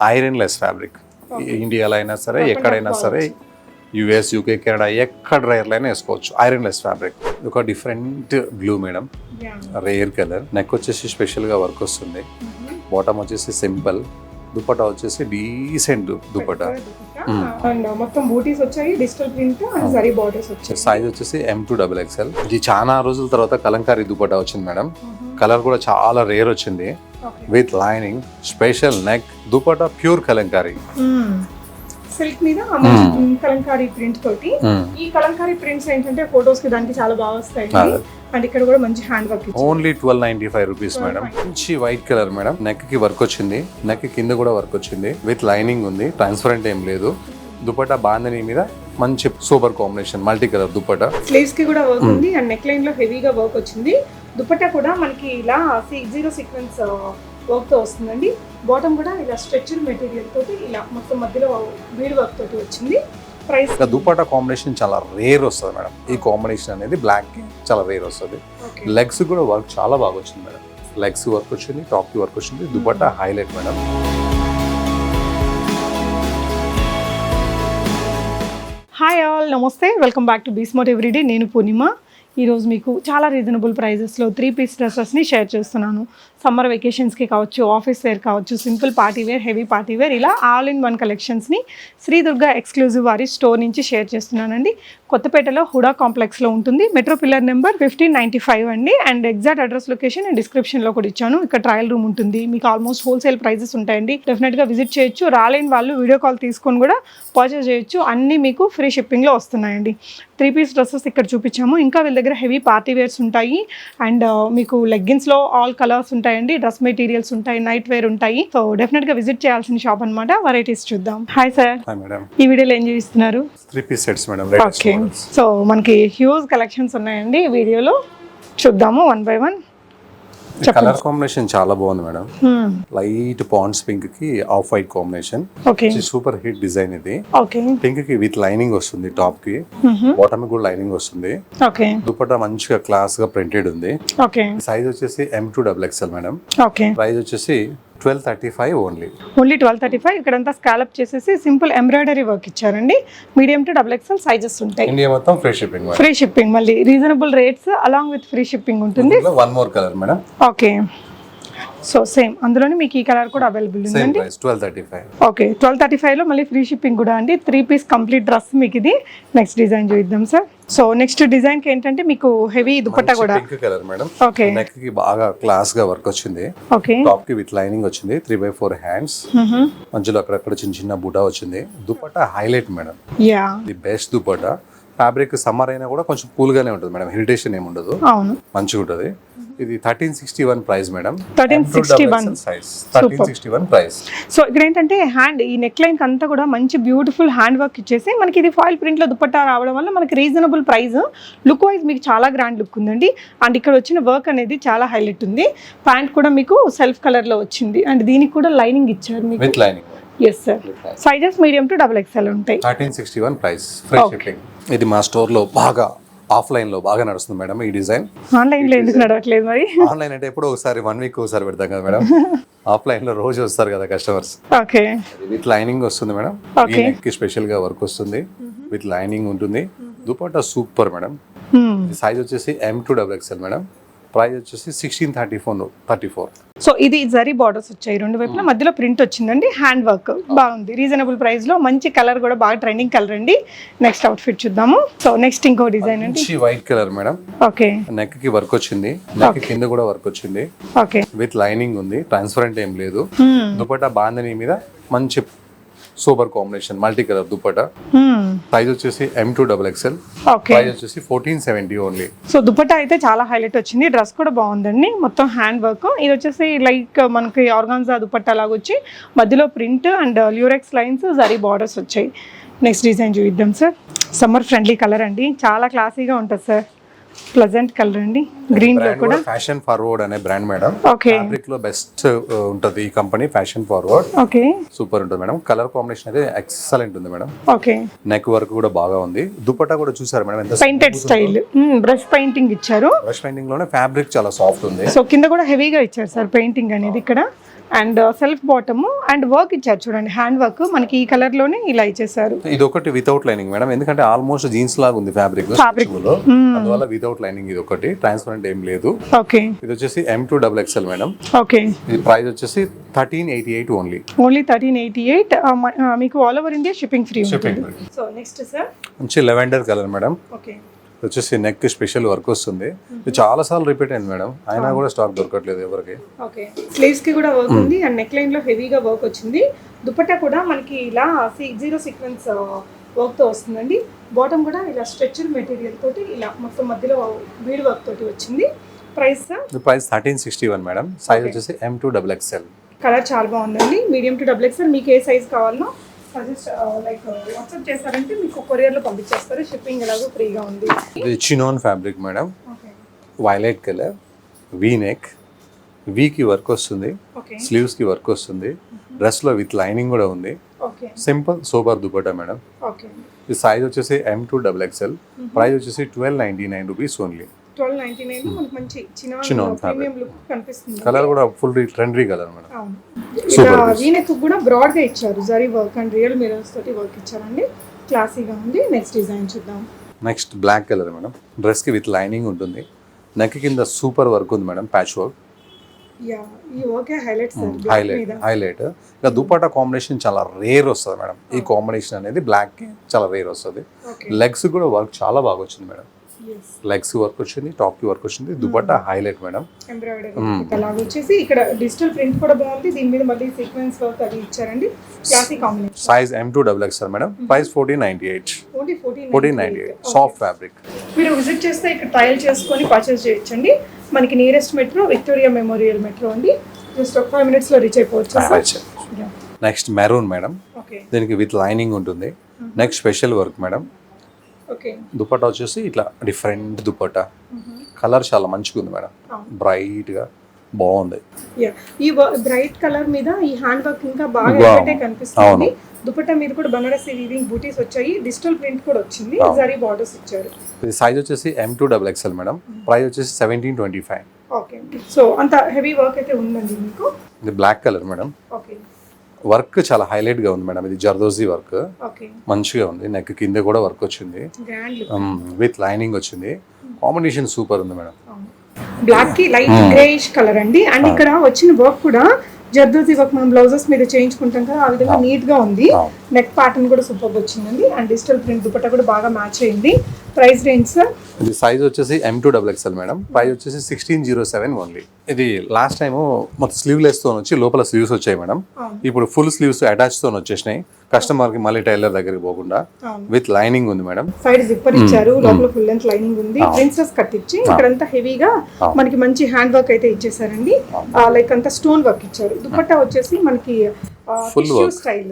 Iron less fabric. ఇండియాలో అయినా సరే ఎక్కడైనా సరే యుఎస్ యూకే కెనడా ఎక్కడ రేర్లో అయినా వేసుకోవచ్చు. Iron less fabric. ఒక different blue madam, rare colour. Neck వచ్చేసి స్పెషల్గా వర్క్ వస్తుంది. బాటమ్ వచ్చేసి సింపుల్. దుపట్టా వచ్చేసి డీసెంట్ దుపట్టా. అండ్ మొత్తం బూటీస్ వచ్చాయి, digital print and zari borders వచ్చాయి. సైజ్ వచ్చేసి M2XXL. ఇది చాలా రోజుల తర్వాత కలంకారీ దుపట్టా వచ్చింది మేడం. కలర్ కూడా చాలా రేర్ వచ్చింది. With lining, special neck. Dupatta pure Kalamkari silk మీద కలంకారీ ప్రింట్ తోటి. ఈ కలంకారీ ప్రింట్స్ ఏంటంటే ఫోటోస్ కి దానికి చాలా బాగా వస్తాయి. అండ్ ఇక్కడ కూడా మంచి hand work. Only 1295 rupees madam. మంచి వైట్ కలర్ మేడం. నెక్ కి వర్క్ వచ్చింది, నెక్ కింద కూడా వర్క్ వచ్చింది. విత్ లైనింగ్ ఉంది, ట్రాన్స్పరెంట్ ఏం లేదు. దుపట్టా బాందని మీద మంచి super combination, multi colour dupatta. Sleeves కి కూడా వర్క్ ఉంది అండ్ నెక్ లైన్ లో హెవీగా వర్క్ వచ్చింది. దుపట్టా కూడా మనకి ఇలా జీరో సీక్వెన్స్ వర్క్ తో వస్తుందండి. బాటమ్ కూడా ఇలా స్ట్రెచ్డ్ మెటీరియల్ తోటి ఇలా మొత్తం మధ్యలో బీడ్ వర్క్ తోటి వచ్చింది. ప్రైస్ దుపట్టా కాంబినేషన్ చాలా రేర్ వస్తుంది మేడం. ఈ కాంబినేషన్ అనేది బ్లాక్ కి చాలా రేర్ వస్తుంది. లెగ్స్ కూడా వర్క్ చాలా బాగా వచ్చింది మేడం. లెగ్స్ వర్క్ వచ్చింది, టాప్ కి వర్క్ వచ్చింది. Dupatta highlight madam. Hi all, నమస్తే, welcome back to BSmart everyday. నేను పూర్ణిమ. ఈరోజు మీకు చాలా రీజనబుల్ ప్రైజెస్లో 3 పీస్ డ్రెస్సెస్ని షేర్ చేస్తున్నాను. సమ్మర్ వెకేషన్స్కి కావచ్చు, ఆఫీస్ వేర్ కావచ్చు, simple party wear, heavy party wear, ఇలా ఆల్ ఇన్ వన్ కలెక్షన్స్ని శ్రీ దుర్గా ఎక్స్క్లూజివ్ వారి స్టోర్ నుంచి షేర్ చేస్తున్నానండి. కొత్తపేటలో హుడా కాంప్లెక్స్లో ఉంటుంది. మెట్రో పిల్లర్ నెంబర్ 1595 అండి. అండ్ ఎగ్జాక్ట్ అడ్రస్ లొకేషన్ నేను డిస్క్రిప్షన్లో కూడా ఇచ్చాను. ఇక్కడ ట్రయల్ రూమ్ ఉంటుంది. మీకు ఆల్మోస్ట్ హోల్సేల్ ప్రైజెస్ ఉంటాయండి. డెఫినెట్గా విజిట్ చేయొచ్చు. రాలేని వాళ్ళు వీడియో కాల్ తీసుకొని కూడా పర్చేస్ చేయొచ్చు. అన్నీ మీకు ఫ్రీ షిప్పింగ్లో వస్తున్నాయండి. 3 పీస్ డ్రెస్సెస్ ఇక్కడ చూపించాము. ఇంకా వీళ్ళ దగ్గర హెవీ పార్టీ వేర్స్ ఉంటాయి. అండ్ మీకు లెగ్గిన్స్లో ఆల్ కలర్స్ ఉంటాయండి. డ్రెస్ మెటీరియల్స్ ఉంటాయి, నైట్ వేర్ ఉంటాయి. సో డెఫినెట్గా విజిట్ చేయాల్సిన షాప్ అనమాట. వెరైటీస్ చూద్దాం. హాయ్ సార్, ఈ వీడియోలో ఏం చూపిస్తున్నారు? 3 piece sets madam. Okay, so మనకి హ్యూజ్ కలెక్షన్స్ ఉన్నాయండి. వీడియోలో చూద్దాము one by one. Colour combination చాలా బాగుంది మేడం. లైట్ పాండ్స్ పింక్ కి off white combination. Super hit design ఇది. పింక్ కి విత్ లైనింగ్ వస్తుంది, టాప్ కి బాటమ్ కూడా లైనింగ్ వస్తుంది. దుపట్టా మంచిగా క్లాస్ గా ప్రింటెడ్ ఉంది. సైజ్ వచ్చేసి M2XXL మేడం. ప్రైస్ వచ్చేసి 1235 ఓన్లీ 1235. ఇక్కడంతా స్కాలప్ చేసేసి సింపుల్ ఎంబ్రాయిడరీ వర్క్ ఇచ్చారండి. మీడియం టు XXL సైజెస్ ఉంటాయి. ఇండియా మొత్తం ఫ్రీ షిప్పింగ్, మళ్ళీ reasonable rates along with free shipping ఉంటుంది. One more colour madam. Okay, so same అందులోనే మీకు ఈ కలర్ కూడా అవైలబుల్ ఉందండి. 1235. ఓకే, 1235 లో మళ్ళీ ఫ్రీ షిప్పింగ్ కూడా అండి. 3 పీస్ కంప్లీట్ డ్రెస్ మీకు ఇది. నెక్స్ట్ డిజైన్ చూద్దాం సార్. సో నెక్స్ట్ డిజైన్ కి ఏంటంటే మీకు హెవీ దుపట్టా కూడా pink colour madam. Okay, neck కి బాగా క్లాస్ గా వర్క్ వచ్చింది. ఓకే, టాప్ కి విత్ లైనింగ్ వచ్చింది. 3/4 హ్యాండ్స్, మధ్యలో అక్కడక్కడ చిన్న చిన్న బూటా వచ్చింది. Dupatta highlight madam. Yeah, the best dupatta. Fabric summer అయినా కూడా కొంచెం కూల్ గానే ఉంటుంది మేడం. ఇరిటేషన్ ఏమి ఉండదు, అవును, మంచిగా ఉంటుంది. ఇది 1361 price madam. 1361 size, 1361 price. So ఇక్కడ ఏంటంటే హ్యాండ్, ఈ నెక్ లైన్ అంతా కూడా మంచి బ్యూటిఫుల్ హ్యాండ్ వర్క్ ఇచ్చేసి మనకి ఇది ఫాయిల్ ప్రింట్ లో దుపట్టా రావడం వల్ల మనకి రీజనబుల్ ప్రైస్. లుక్ వైజ్ మీకు చాలా గ్రాండ్ లుక్ ఉందండి. అండ్ ఇక్కడ వచ్చిన వర్క్ అనేది చాలా హైలైట్ ఉంది. ప్యాంట్ కూడా మీకు సెల్ఫ్ కలర్ లో వచ్చింది. అండ్ దీనికి కూడా లైనింగ్ ఇచ్చారు మీకు. With lining. Yes sir. Sizes medium to XXL ఉంటాయి. 1361 ప్రైస్, ఫ్రీ షిప్పింగ్. ఇది మా స్టోర్ లో బాగా ఆఫ్లైన్ లో బాగా నడుస్తుంది మేడం. ఈ డిజైన్ ఆన్లైన్ లో ఎందుకు నడవట్లేదు మరి? ఆన్లైన్ అంటే ఎప్పుడో ఒకసారి 1 వీక్ ఒకసారి పెడతాం కదా మేడం. ఆఫ్లైన్ లో రోజు వస్తారు కదా కస్టమర్స్. ఓకే, విత్ లైనింగ్ వస్తుంది మేడం. ఈ నెక్ కి స్పెషల్ గా వర్క్ వస్తుంది. విత్ లైనింగ్ ఉంటుంది. Dupatta super madam. సైజ్ వచ్చేసి M2XXL మేడం. ప్రైస్ వచ్చేసి 1634. సో ఇది జరీ బార్డర్స్ వచ్చాయి రెండు వైపులా. మధ్యలో ప్రింట్ వచ్చిందండి. హ్యాండ్ వర్క్ బాగుంది. రీజనబుల్ ప్రైస్ లో మంచి కలర్ కూడా బాగా ట్రెండింగ్ కలర్ అండి. నెక్స్ట్ అవుట్ ఫిట్ చూద్దాము. సో నెక్స్ట్ ఇంకో డిజైన్ అండి. White colour madam. Okay, neck కి వర్క్ వచ్చింది. నెక్ కింద కూడా వర్క్ వచ్చింది. ఓకే, విత్ లైనింగ్ ఉంది. ట్రాన్స్పరెంట్ ఏం లేదు. దుపట్టా బాందని మీద మంచి super combination, multi colour dupatta. Size వచ్చేసి M2XXL. ప్రైస్ వచ్చేసి 1470 ఓన్లీ. సో దుపట్టా అయితే చాలా హైలైట్ వచ్చింది. డ్రెస్ కూడా బాగుందండి. మొత్తం హ్యాండ్ వర్క్. ఇది వచ్చేసి లైక్ మనకి ఆర్గాన్జా దుపట్టా లాగా వచ్చి మధ్యలో print and Lurex lines, zari borders వచ్చాయి. నెక్స్ట్ డిజైన్ చూద్దాం సార్. సమ్మర్ ఫ్రెండ్లీ కలర్ అండి. చాలా క్లాసీగా ఉంటుంది సార్. ప్లెజెంట్ కలర్ అండి. గ్రీన్ లో కూడా ఫ్యాషన్ ఫార్వర్డ్ అనే బ్రాండ్ మేడం. ఓకే, ఫ్యాబ్రిక్ లో బెస్ట్ ఉంటది ఈ company, fashion forward. Okay, super ఉంటుంది మేడం. కలర్ కాంబినేషన్ అయితే ఎక్సలెంట్ ఉంది మేడం. ఓకే, నెక్ వర్క్ కూడా బాగా ఉంది. దుపట్టా కూడా చూసారు మేడం ఎంత పెయింటెడ్ స్టైల్. బ్రష్ పెయింటింగ్ ఇచ్చారు. బ్రష్ పెయింటింగ్ లోనే ఫ్యాబ్రిక్ చాలా సాఫ్ట్ ఉంది. సో కింద కూడా హెవీగా ఇచ్చారు సార్ పెయింటింగ్ అనేది. ఇక్కడ and self bottom and work ఇచ్చారు చూడండి, హ్యాండ్ వర్క్ మనకి ఈ కలర్ లోనే ఇలా ఇచ్చేసారు. ఇది ఒకటి వితౌట్ లైనింగ్ మేడం, ఎందుకంటే ఆల్మోస్ట్ జీన్స్ లాగా ఉంది ఫ్యాబ్రిక్ లో, అందువల్ల వితౌట్ లైనింగ్. ఇది ఒకటి ట్రాన్స్పరెంట్ ఏం లేదు. ఓకే, ఇది వచ్చేసి M2 XXL మేడం. ఓకే, ఇది ప్రైస్ వచ్చేసి 1388 ఓన్లీ. 1388. మీకు all over India shipping free ఉంటుంది. సో నెక్స్ట్ సార్ మంచి లెవెండర్ కలర్ మేడం. ఓకే, వచ్చేసి నెక్ స్పెషల్ వర్క్ వస్తుంది. ఇది చాలా సార్లు రిపీట్ అయింది మేడం, అయినా కూడా స్టాక్ దొరకట్లేదు ఎవరికి. ఓకే, స్లీవ్స్ కి కూడా వర్క్ ఉంది అండ్ నెక్ లైన్ లో హెవీగా వర్క్ వచ్చింది. దుపట్టా కూడా మనకి ఇలా జీరో సీక్వెన్స్ వర్క్ తో వస్తుందండి. బాటమ్ కూడా ఇలా స్ట్రెచ్డ్ మెటీరియల్ తోటి ఇలా మొత్తం మధ్యలో బీడ్ వర్క్ తోటి వచ్చింది. Price price 1361 madam. సైజ్ వచ్చేసి M2 XXL. కలర్ చాలా బాగుందండి. మీడియం టు XXL మీకు ఏ సైజ్ కావాలనో సజెస్ట్ లైక్ వాట్సాప్ చేస్తారంటే మీకు కొరియర్ లో పంపించేస్తారు. షిప్పింగ్ ఎలాగో ఫ్రీగా ఉంది. ఇది chinon fabric madam. Violet colour, V neck, వీకి వర్క్ వస్తుంది, స్లీవ్స్ కి వర్క్ వస్తుంది, డ్రెస్ లో విత్ లైనింగ్ కూడా ఉంది. Simple sober dupatta madam. ఈ సైజ్ వచ్చేసి M2 XXL. ప్రైస్ వచ్చేసి 1299 రూపీస్ ఓన్లీ. 1299 లో మనకి మంచి చినాన్ ప్రీమియం లుక్ కనిపిస్తుంది. కలర్ కూడా ఫుల్ ట్రెండీ కలర్ మేడం. అవును, ఇలా వీనెక్ కూడా బ్రాడ్ గా ఇచ్చారు, zari work and real mirrors తోటి వర్క్ ఇచ్చారండి. క్లాసీగా ఉంది. నెక్స్ట్ డిజైన్ చూద్దాం. Next black colour madam. Dress కి విత్ లైనింగ్ ఉంటుంది. నెక్ కింద సూపర్ వర్క్ ఉంది మేడం, ప్యాచ్ వర్క్. యా, ఈ ఓకే హైలైట్ సార్. హైలైట్. ఇంకా దుపట్టా కాంబినేషన్ చాలా రేర్ వస్తుంది మేడం. ఈ కాంబినేషన్ అనేది బ్లాక్ కి చాలా రేర్ వస్తుంది. లెగ్స్ కూడా వర్క్ చాలా బాగా వచ్చింది మేడం. లెగ్స్ వర్క్ వచ్చింది, టాప్ కి వర్క్ వచ్చింది. Dupatta highlight madam. ఎంబ్రాయిడరీ అలాగ వచ్చేసి ఇక్కడ డిజిటల్ ప్రింట్ కూడా బాగుంది. దీని మీద మళ్ళీ సీక్వెన్స్ వర్క్ అది ఇచ్చారండి. Classic combination. Size M2 XXL madam. Price 1498. 1498. Soft fabric. మీరు విజిట్ చేస్తే ఇక్కడ ట్రయల్ చేసుకొని పర్చేస్ చేయొచ్చండి. మనకి nearest metro Victoria memorial metro అండి. జస్ట్ ఒక 5 minutes లో రీచ్ అయిపోవచ్చు. Next maroon madam. దీనికి విత్ లైనింగ్ ఉంటుంది. Next special work madam. Dupatta వచ్చేసి ఇట్లా డిఫరెంట్ దుపట్టా. కలర్ చాలా మంచిగా ఉంది మేడం, బ్రైట్ గా బాగుంది. ఈ బ్రైట్ కలర్ మీద ఈ హ్యాండ్ వర్క్ ఇంకా బాగా కనిపిస్తుంది. దుపట్టా మీద కూడా బనారసి వీవింగ్ బూటీస్ వచ్చాయి. డిజిటల్ ప్రింట్ కూడా వచ్చింది. జరీ బార్డర్స్ ఇచ్చారు. ఇది సైజ్ వచ్చేసి M2 XXL మేడం. ప్రైస్ వచ్చేసి 1725. ఓకే, సో అంత హెవీ వర్క్ అయితే ఉందండి మీకు. ఇది black colour madam. Okay, work చాలా హైలైట్ గా ఉంది మేడం. ఇది జర్దోజీ వర్క్ మంచిగా ఉంది. నెక్ కింద కూడా వర్క్ వచ్చింది, విత్ లైనింగ్ వచ్చింది. కాంబినేషన్ సూపర్ ఉంది మేడం. బ్లాక్ కి లైట్ గ్రేయిష్ కలర్ అండి. అండ్ ఇక్కడ వచ్చిన వర్క్ కూడా జర్దోజీ వర్క్ మనం బ్లౌజెస్ మీద చేయించుకుంటాం కదా, ఆ విధంగా నీట్ గా ఉంది. నెక్ ప్యాటర్న్ కూడా సూపర్ వచ్చిందండి. అండ్ డిజిటల్ ప్రింట్ దుపట్టా కూడా బాగా మ్యాచ్ అయింది. Price range sir? ఇది సైజ్ వచ్చేసి M2 XXL మేడం. ప్రైస్ వచ్చేసి 1607 ఓన్లీ. ఇది లాస్ట్ టైం మొత్తం స్లీవ్లెస్ తో వచ్చి లోపల స్లీవ్స్ వచ్చాయి మేడం. ఇప్పుడు ఫుల్ స్లీవ్స్ అటాచ్ తో వచ్చేసినాయి. కస్టమర్ కి మళ్ళీ టైలర్ దగ్గరికి పోకుండా విత్ లైనింగ్ ఉంది మేడం. సైడ్ జిప్పర్ ఇచ్చారు, లోపల ఫుల్ లెంత్ లైనింగ్ ఉంది. ప్రిన్సెస్ కట్ ఇచ్చి ఇక్కడంతా హెవీగా మనకి మంచి హ్యాండ్ వర్క్ అయితే ఇచ్చేసారండి. లైక్ అంతా స్టోన్ వర్క్ ఇచ్చారు. దుపట్టా వచ్చేసి మనకి టిష్యూ స్టైల్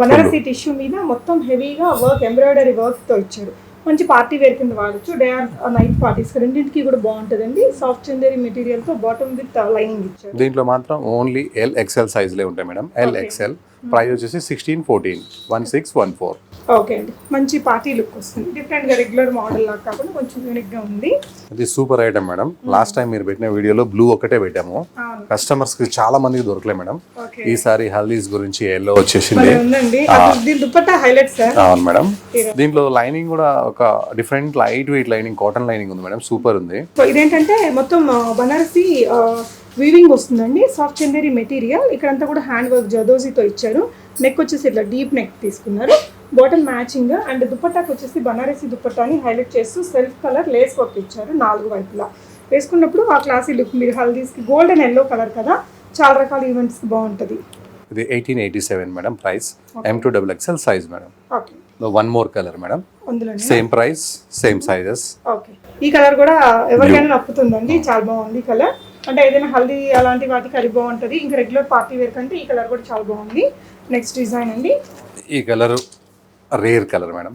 బనారసి టిష్యూ మీద మొత్తం హెవీగా వర్క్ ఎంబ్రాయిడరీ వర్క్ తో ఇచ్చారు. మంచి పార్టీ వేర్ కింద వాడచ్చు. డే ఆర్ నైట్ పార్టీస్ రెండింటికి కూడా బాగుంటుందండి. సాఫ్ట్ చందేరి మెటీరియల్ తో బాటమ్ విత్ లైనింగ్ ఇచ్చారు. దీంట్లో మాత్రం ఓన్లీ LXL సైజ్ లే ఉంటాయి మేడం. LXL. ప్రైస్ వచ్చేసి 1614. 1614. ఓకే అండి, మంచి పార్టీ లుక్ వస్తుంది. డిఫరెంట్ గా రెగ్యులర్ మోడల్ లాగా కాకుండా కొంచెం యూనిక్ గా ఉంది. ఇది super item madam. Last time మీరు పెట్టిన వీడియోలో బ్లూ ఒకటే పెట్టాము. కస్టమర్స్ కి చాలా మందికి దొరకలే మేడం. ఈసారి హల్దీస్ గురించి ఎల్లో వచ్చేసింది. Dupatta highlight sir. అవును మేడం. దీంట్లో లైనింగ్ కూడా ఒక different light weight lining, cotton lining ఉంది మేడం. సూపర్ ఉంది. సో ఇదేంటంటే మొత్తం బనారసి వీవింగ్ వస్తుందండి. Soft Chanderi material. ఇక్కడంతా కూడా హ్యాండ్ వర్క్ జదోజీతో ఇచ్చారు. నెక్ వచ్చేసి ఇట్లా డీప్ నెక్ తీసుకున్నారు. బాటమ్ మ్యాచింగ్ అండ్ దుపట్టాకి వచ్చేసి బనారసి దుపట్టాని హైలైట్ చేస్తూ సెల్ఫ్ కలర్ లేస్ వర్క్ ఇచ్చారు 4 వైపులా. వేసుకున్నప్పుడు ఆ క్లాసీ లుక్. మీరు హల్దీస్కి గోల్డ్ అండ్ ఎల్లో కలర్ కదా, చాలా రకాల ఈవెంట్స్కి బాగుంటుంది. ఇది 1887 madam. Price M2 XXL size madam. Okay, one more colour madam. Same price, same sizes. Okay, ఈ కలర్ కూడా ఎవరికైనా నప్పుతుందండి. చాలా బాగుంది కలర్. అంటే ఏదైనా హల్దీ అలాంటి వాటికి అది బాగుంటుంది. ఇంకా రెగ్యులర్ పార్టీ వేర్ కంటే ఈ కలర్ కూడా చాలా బాగుంది. నెక్స్ట్ డిజైన్ అండి. ఈ colour rare colour madam.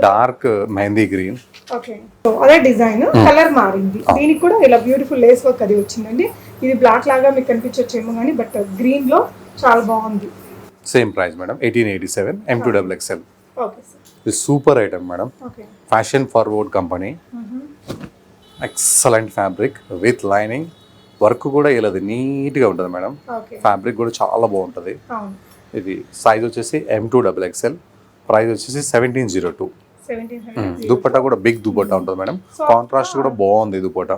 Dark mehndi green. Okay, so అదే డిజైన్ కలర్ మారింది. దీనికి కూడా ఇలా బ్యూటిఫుల్ లేస్ వర్క్ అది వచ్చిందండి. ఇది బ్లాక్ లాగా మీకు కనిపించొచ్చేమో కానీ బట్ గ్రీన్ లో చాలా బాగుంది. Same price madam. 1887. M2 XXL. Okay sir. ఇది super item madam. Fashion forward company. Excellent fabric with lining, work కూడా ఇలాది నీట్ గా ఉంటుంది మేడం. ఓకే ఫ్యాబ్రిక్ కూడా చాలా బాగుంటది. అవును ఇది సైజ్ వచ్చేసి M2XXL, ప్రైస్ వచ్చేసి 1702. 1700 దుపట్టా కూడా బిగ్ దుపట్టా ఉంటుంది మేడం. కాంట్రాస్ట్ కూడా బాగుంది దుపట్టా,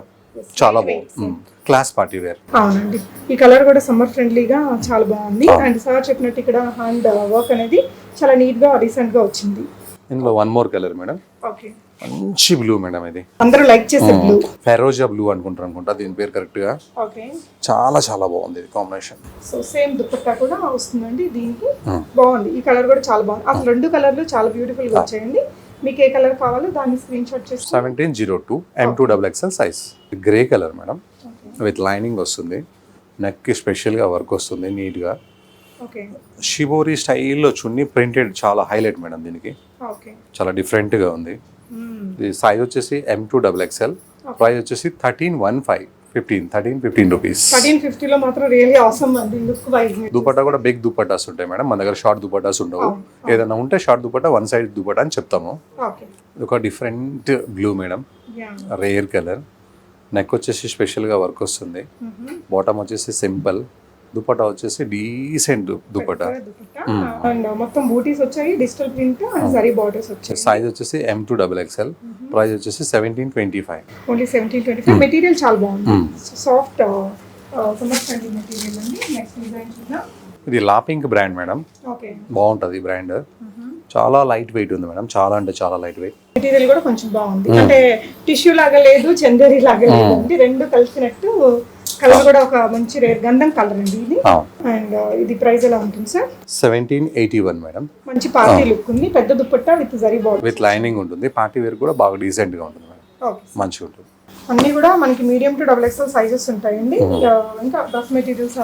చాలా బాగుంది. Class party wear. అవునండి, ఈ కలర్ కూడా సమ్మర్ ఫ్రెండ్లీగా చాలా బాగుంది. అండ్ సార్ చెప్పినట్టు ఇక్కడ హ్యాండ్ వర్క్ అనేది చాలా నీట్ గా రీసెంట్ గా వచ్చింది. ఇందులో one more colour madam, okay మంచి బ్లూ మేడం. ఇది అందరూ లైక్ చేసే బ్లూ, ఫెరోజా బ్లూ అనుకుంటా దీని పేరు కరెక్ట్ గా. ఓకే చాలా చాలా బాగుంది ఇది కాంబినేషన్. సో సేమ్ దుపట్టా కూడా వస్తుందండి దీనికి. బాగుంది, ఈ కలర్ కూడా చాలా బాగుంది. అసలు రెండు కలర్లు చాలా బ్యూటిఫుల్ గా వచ్చాయండి. మీకు ఏ కలర్ కావాలో దాన్ని స్క్రీన్ షాట్ చేసి 1702 M2XXL size. Grey colour madam, with lining వస్తుంది. నెక్ కి స్పెషల్ గా వర్క్ వస్తుంది నీట్ గా. ఓకే షిబోరి స్టైల్లో చున్నీ ప్రింటెడ్, చాలా హైలైట్ మేడం దీనికి. ఓకే చాలా డిఫరెంట్ గా ఉంది. ఇది సైజ్ వచ్చేసి M2XXL, ప్రైస్ వచ్చేసి 1315 రూపీస్. 1350 లో మాత్రం రియల్లీ ఆసమ్ అండి లుక్ వైజ్. దుపట్టా కూడా బిగ్ దుపట్టాస్ ఉంటాయి మేడం, మన దగ్గర షార్ట్ దుపట్టాస్ ఉండవు. ఏదైనా ఉంటే short dupatta, one side dupatta అని చెప్తాము. ఓకే ఇది ఒక different blue madam, rare colour. Neck వచ్చేసి స్పెషల్ గా వర్క్ వస్తుంది. బాటమ్ వచ్చేసి సింపుల్, దుపట్టా వచ్చేసి డీసెంట్ దుపట్టా. అండ్ మొత్తం బూటీస్ వచ్చాయి, digital print and zari borders వచ్చాయి. సైజ్ వచ్చేసి M2XXL, ప్రైస్ వచ్చేసి 1725. ఓన్లీ 1725. మెటీరియల్ చాలా బాగుంది, సాఫ్ట్ సమ్మర్ ఫ్రెండ్లీ మెటీరియల్ అండి. నెక్స్ట్ డిజైన్ చూద్దాం. ఇది లాపింగ్ బ్రాండ్ మేడం, ఓకే బాగుంటది ఈ బ్రాండ్. చాలా లైట్ వెయిట్ ఉంది మేడం, చాలా అంటే చాలా లైట్ వెయిట్. మెటీరియల్ కూడా కొంచెం బాగుంది, అంటే టిష్యూ లాగా లేదు, చందేరి లాగా లేదు అండి, రెండు కలిసినట్టు. కలర్ కూడా ఒక మంచి రేర్ గంధం కలర్ అండి ఇది. అండ్ ఇది ప్రైస్ ఎలా ఉంటుంది సార్? 1781 మేడం. మంచి పార్టీ లుక్ ఉంది, పెద్ద dupatta with zari border, with lining ఉంటుంది. పార్టీ వేర్ కూడా బాగా డీసెంట్ గా ఉంటుంది మేడం, ఓకే మంచిగా ఉంటుంది. అన్ని కూడా మనకి మీడియం టు XXL సైజెస్ ఉంటాయండి. ఇంకా డ్రెస్ మెటీరియల్స్,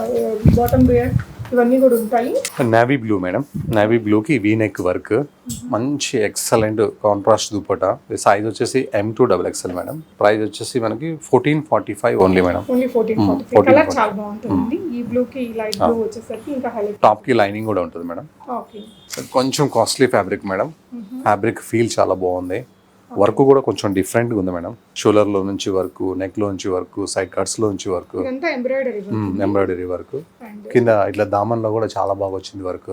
బాటమ్ వేర్ ఇవన్నీ కూడా ఉంటాయి. Navy blue madam, navy blue కి వీ నెక్ వర్క్, మంచి ఎక్సలెంట్ కాంట్రాస్ట్ దుపట్టా. సైజ్ వచ్చేసి M2XXL మేడం. ప్రైస్ వచ్చేసి మనకి 1445 ఓన్లీ మేడం. ఓన్లీ 1445. కలర్ చాలా బాగుంటుంది. ఈ బ్లూ కి లైట్ బ్లూ వచ్చేసరికి ఇంకా హైలైట్. టాప్ కి లైనింగ్ కూడా ఉంటుంది మేడం. ఓకే కొంచెం costly fabric madam, fabric feel చాలా బాగుంది. వర్క్ కూడా కొంచెం డిఫరెంట్ గా ఉంది మేడం. షోల్డర్ లో నుంచి వర్క్, నెక్ లో నుంచి వర్క్, సైడ్ కట్స్ లో నుంచి వర్క్, ఇదంతా ఎంబ్రాయిడరీ వర్క్. కింద ఇట్లా దామన్ లో కూడా చాలా బాగా వచ్చింది వర్క్.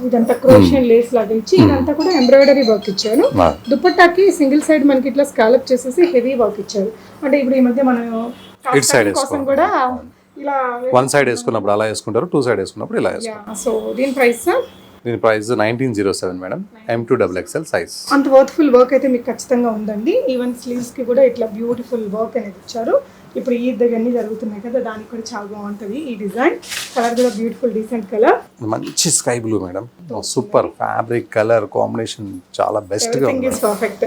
ఇదంతా క్రోషియన్ లేస్ లాగా ఇచ్చి ఇదంతా కూడా ఎంబ్రాయిడరీ వర్క్ ఇచ్చారు. దుపట్టాకి సింగిల్ సైడ్ మనకి ఇట్లా స్కాలప్ చేసేసి హెవీ వర్క్ ఇచ్చారు. అంటే ఇప్పుడు ఈ మధ్య మనం ఇట్ సైడ్ కోసం కూడా ఇలా వన్ సైడ్ వేసుకున్నప్పుడు అలా వేసుకుంటారు, టూ సైడ్ వేసుకున్నప్పుడు ఇలా వేసుకుంటారు. సో దీని ప్రైస్ సార్? దీని ప్రైస్ 1907 మేడం, M2XXL సైజ్. అంత వర్త్ఫుల్ వర్క్ అయితే మీకు ఖచ్చితంగా ఉందండి. ఈవెన్ స్లీవ్స్ కి కూడా ఇట్లా బ్యూటిఫుల్ వర్క్ అనేది ఇచ్చారు. ఇప్పుడు ఈ దగ్గర అన్ని జరుగుతున్నాయి కదా, దానికి కూడా చాలా బాగుంటుంది ఈ డిజైన్. కలర్ కూడా బ్యూటిఫుల్ డీసెంట్ కలర్, మంచి sky blue madam. Super fabric colour combination, చాలా బెస్ట్ గా ఉంది, పర్ఫెక్ట్.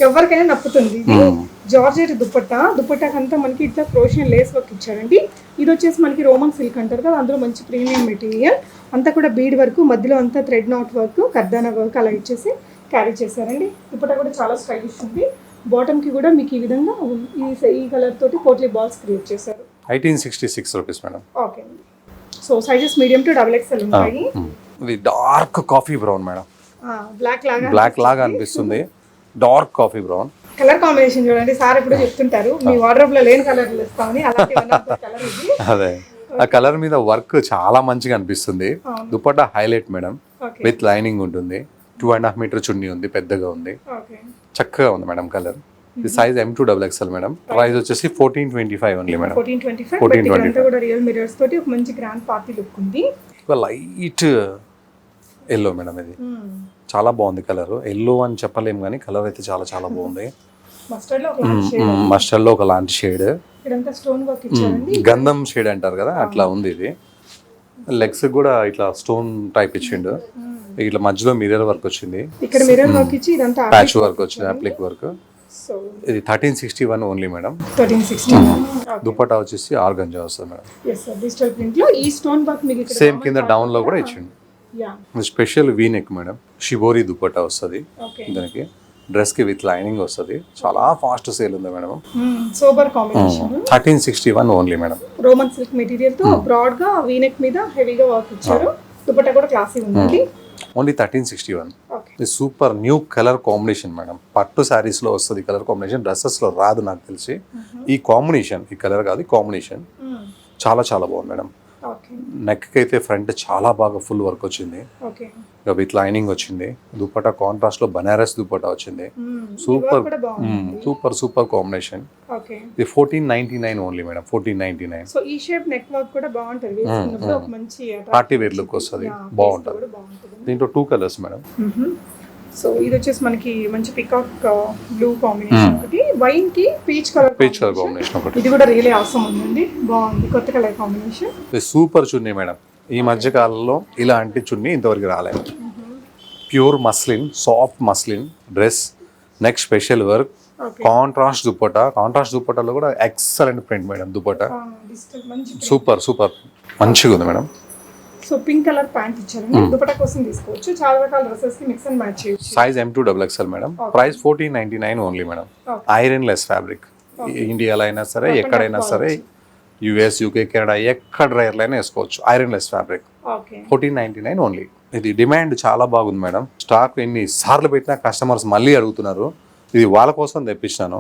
ఎవరికైనా నప్పుతుంది. ఇది జార్జెట్ దుపట్టాకి అంతా మనకి ఇట్లా క్రోషియన్ లేస్ వర్క్ ఇచ్చారండి. ఇది వచ్చేసి మనకి రోమన్ సిల్క్ అంటారు కదా, అందులో మంచి ప్రీమియం మెటీరియల్. అంతా కూడా బీడ్ వర్క్, మధ్యలో అంతా థ్రెడ్ నాట్ వర్క్, కర్దానా వర్క్ అలా ఇచ్చేసి క్యారీ చేశారండి. దుపట్టా కూడా చాలా స్టైలిష్ ఉంది. బాటమ్ కి కూడా మీకు ఈ విధంగా ఈ కలర్ తోటి పోట్లీ బాల్స్ క్రియేట్ చేశారు. 1866 rupees madam. Okay, so sizes medium to XXL ఉంటాయి. ఇది dark coffee brown madam, black లాగా అనిపిస్తుంది. Dark coffee brown colour combination చూడండి. సార్ ఎప్పుడు చెప్తుంటారు మీ వార్డ్రోబ్ లో లేని కలర్లు ఇస్తామని, అలాంటి కలర్ ఇది. అదే ఆ కలర్ మీద వర్క్ చాలా మంచిగా అనిపిస్తుంది. Dupatta highlight madam, with lining ఉంటుంది. 2.5 మీటర్ చున్నీ ఉంది, పెద్దగా ఉంది, చక్కగా ఉంది మేడం కలర్. ఇది సైజ్ M2XXL మేడం. ప్రైస్ వచ్చేసి 1425 ఓన్లీ మేడం. 1425 కూడా రియల్ మిర్రర్స్ తోటి ఒక మంచి గ్రాండ్ పార్టీ లుక్ ఉంది. లైట్ ఎల్లో మేడం, ఇది చాలా బాగుంది కలర్. ఎల్లో అని చెప్పలేము కానీ కలర్ అయితే చాలా చాలా బాగుంది. మస్టర్డ్ లో ఒక లాంటి షేడ్, స్టోన్ వర్క్ ఇచ్చారండి. గంధం షేడ్ అంటారు కదా, అట్లా ఉంది. ఇది లెగ్స్ కూడా ఇట్లా స్టోన్ టైప్ ఇచ్చిండు. ఇట్లా మధ్యలో మిర్రర్ వర్క్ వచ్చింది, ఇక్కడ మిర్రర్ వర్క్ ఇచ్చి ఇదంతా ప్యాచ్ వర్క్ వచ్చింది, అప్లిక్ వర్క్. ఇది 1361 ఓన్లీ మేడం. 1361. దుపట్టా వచ్చేసి ఆర్గంజా వస్తుంది madam. yes sir, digital print లో ఈ స్టోన్ వర్క్ మీకు ఇక్కడ సేమ్ కింద డౌన్ లో కూడా ఇచ్చిండు. Special V neck madam, shibori dupatta వస్తుంది దానికి. డ్రెస్ కి విత్ లైనింగ్ వస్తుంది. చాలా ఫాస్ట్ సేల్ ఉంది madam. Sober combination. 1361 only madam. Roman silk material తో బ్రాడ్ గా వీ నెక్ మీద హెవీగా వర్క్ ఇచ్చారు. దుపట్టా కూడా క్లాసీ ఉంది. ఓన్లీ 1361. ఇది super new colour combination madam. పట్టు శారీస్ లో వస్తుంది కలర్ కాంబినేషన్, డ్రెస్సెస్ లో రాదు నాకు తెలిసి. ఈ కాంబినేషన్, ఈ కలర్ కాదు, కాంబినేషన్ చాలా చాలా బాగుంది మేడం. ఓకే నెక్ అయితే ఫ్రంట్ చాలా బాగా ఫుల్ వర్క్ వచ్చింది, ఓకే ఇక విత్ లైనింగ్ వచ్చింది. దుపట్టా కాంట్రాస్ట్ లో బనారస్ దుపట్టా వచ్చింది. Super super super combination. Okay ఇది 1499 ఓన్లీ మేడం, 1499. సో ఈ షేప్ నెక్ వర్క్ కూడా బాగుంటది, వేసుకున్నప్పుడు ఒక మంచి పార్టీ వేర్ లుక్ వస్తుంది, బాగుంటుంది. దీంట్లో 2 కలర్స్ మేడం. సో ఇది వచ్చేసి మనకి మంచి పికాక్ బ్లూ కాంబినేషన్ ఒకటి, వైన్ కి పీచ్ కలర్ కాంబినేషన్ ఒకటి. ఇది కూడా రియలీ అవసరం ఉందండి, బాగుంది కొత్త కలర్ కాంబినేషన్. ఇది సూపర్ చున్నీ మేడం. ఈ మధ్య కాలంలో ఇలాంటి చున్నీ ఇంతవరకు రాలేదు. Pure muslin, soft muslin dress, neck special work, contrast dupatta. Contrast దుపట్టాలో కూడా excellent print madam. Dupatta super super మంచిగా ఉంది madam. So pink colour pant ఇచ్చారండి, దుపట్టా కోసం తీసుకోవచ్చు. చాలా రకాల డ్రెస్సెస్ కి మిక్స్ అండ్ మ్యాచ్ చేయొచ్చు. Size M2XXL madam. Price 1499 only madam. Iron less fabric. ఇండియాలో అయినా సరే, ఎక్కడైనా సరే, US, UK, కెనడా, ఎక్కడ డ్రైర్లో అయినా వేసుకోవచ్చు. Iron less fabric. 1499 ఓన్లీ. ఇది డిమాండ్ చాలా బాగుంది మేడం. స్టాక్ ఎన్ని సార్లు పెట్టినా కస్టమర్స్ మళ్ళీ అడుగుతున్నారు. ఇది వాళ్ళ కోసం తెప్పించాను.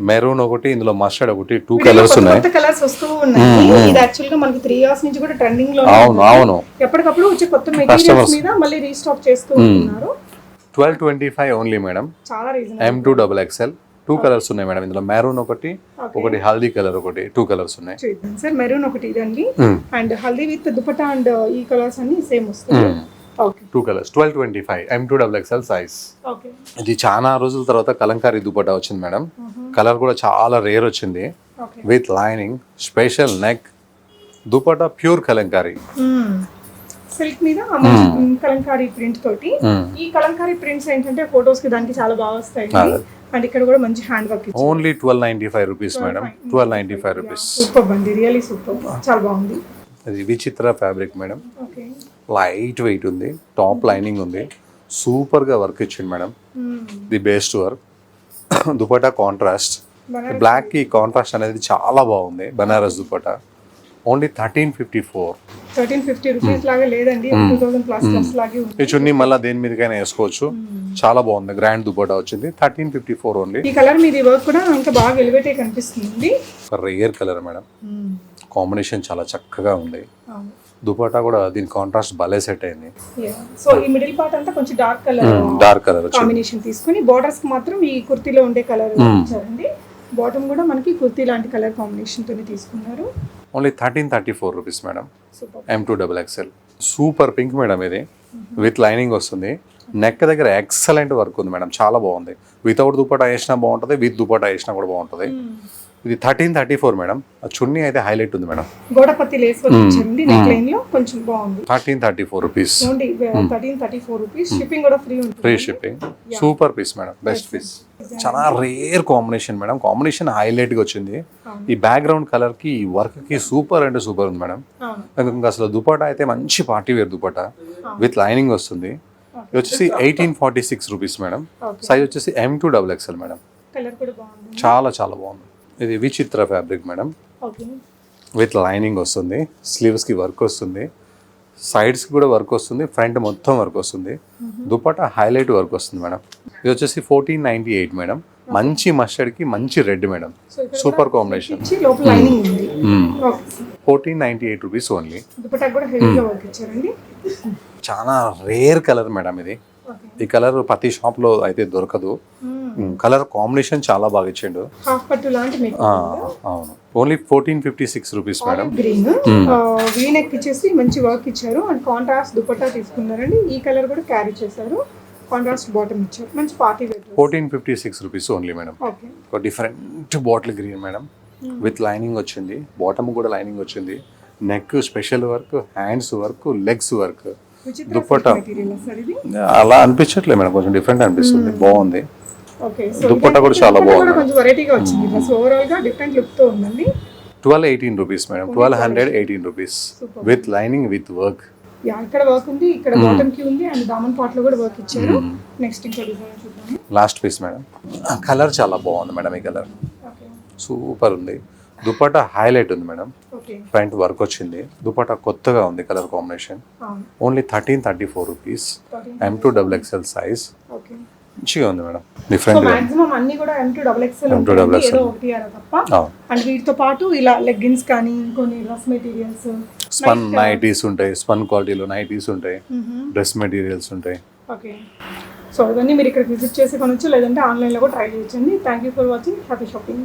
మెరూన్ ఒకటి, ఇందులో మస్టర్డ్ ఒకటి, 2 కలర్స్ ఉన్నాయి. కలర్స్ వస్తూ ఉన్నాయి. ఇది యాక్చువల్ గా మనకి 3 ఇయర్స్ నుంచి కూడా ట్రెండింగ్ లో. అవును అవును, ఎప్పటికప్పుడు వచ్చే కొత్త మెటీరియల్స్ మీద మళ్ళీ రీస్టాక్ చేస్తూ ఉన్నారు. 1225 ఓన్లీ మేడం. చాలా రీజనబుల్. M2XXL 2 కలర్స్ ఉన్నాయి మేడం. ఇందులో మెరూన్ ఒకటి, ఒకటి హల్దీ కలర్ ఒకటి, 2 కలర్స్ ఉన్నాయి. చూద్దాం సార్. మెరూన్ ఒకటి ఇదండి, and haldi with dupatta and ఈ కలర్స్ అన్ని సేమ్ వస్తాయి. 2 కలర్స్ 1225 M2XXL సైజ్. ఓకే ఇది చాలా రోజుల తర్వాత కలంకారీ దుపట్టా వచ్చింది మేడం. కలర్ కూడా చాలా రేర్ వచ్చింది, with lining, special neck, dupatta pure Kalamkari silk మీద కలంకారీ ప్రింట్ తోటి. ఈ కలంకారీ ప్రింట్స్ ఏంటంటే ఫోటోస్ కి దానికి చాలా బాగా వస్తాయి. అండ్ ఇక్కడ కూడా మంచి హ్యాండ్ వర్క్ ఇచ్చారు. Only 1295 rupees madam. 1295 rupees. Super అండి, రియల్లీ సూపర్, చాలా బాగుంది. ఇది Vichitra fabric madam. Okay light weight ఉంది, టాప్ లైనింగ్ ఉంది, సూపర్ గా వర్క్ ఇచ్చింది madam. The best work. Dupatta contrast, black కి కాంట్రాస్ట్ అనేది చాలా బాగుంది. బనారస్ దుపట్టా. ఓన్లీ 1350 రూపీస్ లాగా లేదండి, 2000 ప్లస్ లాగే ఉంది. ఈ చున్నీ మళ్ళీ దేని మీదకైనా వేసుకోవచ్చు, చాలా బాగుంది. గ్రాండ్ దుపట్టా వచ్చింది. 1354 ఓన్లీ. ఈ కలర్ మీద వర్క్ కూడా ఇంకా బాగా ఎలివేట్ అయి కనిపిస్తుంది. Rare colour madam. కాంబినేషన్ చాలా చక్కగా ఉంది. దుపట్టా కూడా దీని కాంట్రాస్ట్ భలే సెట్ అయింది. సో ఈ మిడిల్ పార్ట్ అంతా కొంచెం డార్క్ కలర్ కాంబినేషన్ తీసుకుని బోర్డర్స్ కి మాత్రం ఈ కుర్తీలో ఉండే కలర్ ఇచ్చారండి. బాటమ్ కూడా మనకి కుర్తీ లాంటి కలర్ కాంబినేషన్ తోనే తీసుకున్నారు. Only 1334 rupees madam. M2XXL super pink madam. ఇది విత్ లైనింగ్ వస్తుంది. నెక్ దగ్గర ఎక్సలెంట్ వర్క్ ఉంది మేడం, చాలా బాగుంది. వితౌట్ దుపట్టా వేసినా బాగుంటుంది, విత్ దుపట్టా వేసినా కూడా బాగుంటుంది. ఇది 1334 మేడం. ఆ చున్నీ అయితే హైలైట్ ఉంది మేడం. గోడపత్తి లేస్ వర్క్ ఇచ్చింది నెక్ లైన్ లో, కొంచెం బాగుంది. 1334 రూపీస్. Only 1334 rupees. షిప్పింగ్ కూడా ఫ్రీ ఉంటుంది. Free shipping. Super piece madam, best piece. చాలా rare combination madam. Combination highlight గా వచ్చింది. ఈ బ్యాక్గ్రౌండ్ కలర్ కి, ఈ వర్క్ కి సూపర్ అంటే సూపర్ ఉంది మేడం. ఇంకా అసలు దుపట్టా అయితే మంచి party wear dupatta with lining వస్తుంది. ఇది వచ్చేసి 1846 రూపీస్ మేడం. సైజ్ వచ్చేసి M2XXL మేడం. కలర్ కూడా బాగుంది, చాలా చాలా బాగుంది. ఇది Vichitra fabric madam. With lining వస్తుంది, స్లీవ్స్ కి వర్క్ వస్తుంది, సైడ్స్ కి కూడా వర్క్ వస్తుంది, ఫ్రంట్ మొత్తం వర్క్ వస్తుంది. దుపట్టా హైలైట్ వర్క్ వస్తుంది మేడం. ఇది వచ్చేసి 1498 మేడం. మంచి మస్టర్డ్ కి మంచి red madam. Super combination. 1498 rupees only. చాలా రేర్ కలర్ మేడం ఇది. ఈ కలర్ ప్రతి షాప్ లో అయితే దొరకదు. కలర్ కాంబినేషన్ చాలా బాగా ఇచ్చిండు. అవును. Only 1456 rupees madam. Green V neck ఇచ్చేసి మంచి వర్క్ ఇచ్చారు అండ్ కాంట్రాస్ట్ దుపట్టా తీసుకున్నారండి. ఈ కలర్ కూడా క్యారీ చేశారు. కాంట్రాస్ట్ బాటమ్ ఇచ్చారు, మంచి party wear. 1456 rupees only madam. ఒక different bottle green madam. With lining వచ్చింది, బాటమ్ కూడా లైనింగ్ వచ్చింది. Neck special work, hands work, legs work. Dupatta అలా అనిపించట్లేదు మేడం, కొంచెం డిఫరెంట్ అనిపిస్తుంది. బాగుంది. దుపట్టా కూడా చాలా బాగుంది. కొంచెం వెరైటీగా వచ్చింది. ఓవరాల్ గా డిఫరెంట్ లుక్ తో ఉందండి. 1218 rupees madam. 1218 rupees with lining with work. ఇక్కడ వర్క్ ఉంది, ఇక్కడ బాటమ్ కి ఉంది అండ్ దామన్ పార్ట్ లో కూడా వర్క్ ఇచ్చారు. నెక్స్ట్ ఇంకో డిజైన్ చూద్దాం. Last piece madam. కలర్ చాలా బాగుంది మేడం. ఈ కలర్ సూపర్ ఉంది. దుపట్టా హైలైట్ ఉంది మేడం. ఫ్రంట్ వర్క్ వచ్చింది. దుపట్టా కొత్తగా ఉంది. Colour combination. Only 1334 rupees. M2XXL size. మంచిగా ఉంది మేడం, సో డిఫరెంట్ గా. మాక్సిమం అన్ని కూడా M2XXL M2XXL. ఉంటాయి, ఏదో ఒకటి అలా తప్ప. అవును. అండ్ వీటితో పాటు ఇలా లెగ్గిన్స్ కానీ కొన్ని డ్రెస్ మెటీరియల్స్, స్పన్ నైటీస్ ఉంటాయి, స్పన్ క్వాలిటీలో నైటీస్ ఉంటాయి, డ్రెస్ మెటీరియల్స్ ఉంటాయి. ఓకే. సో ఇవన్నీ మీరు ఇక్కడ విజిట్ చేసి కొనొచ్చు, లేదంటే ఆన్లైన్లో కూడా ట్రై చేయొచ్చండి. Thank you for watching, happy shopping.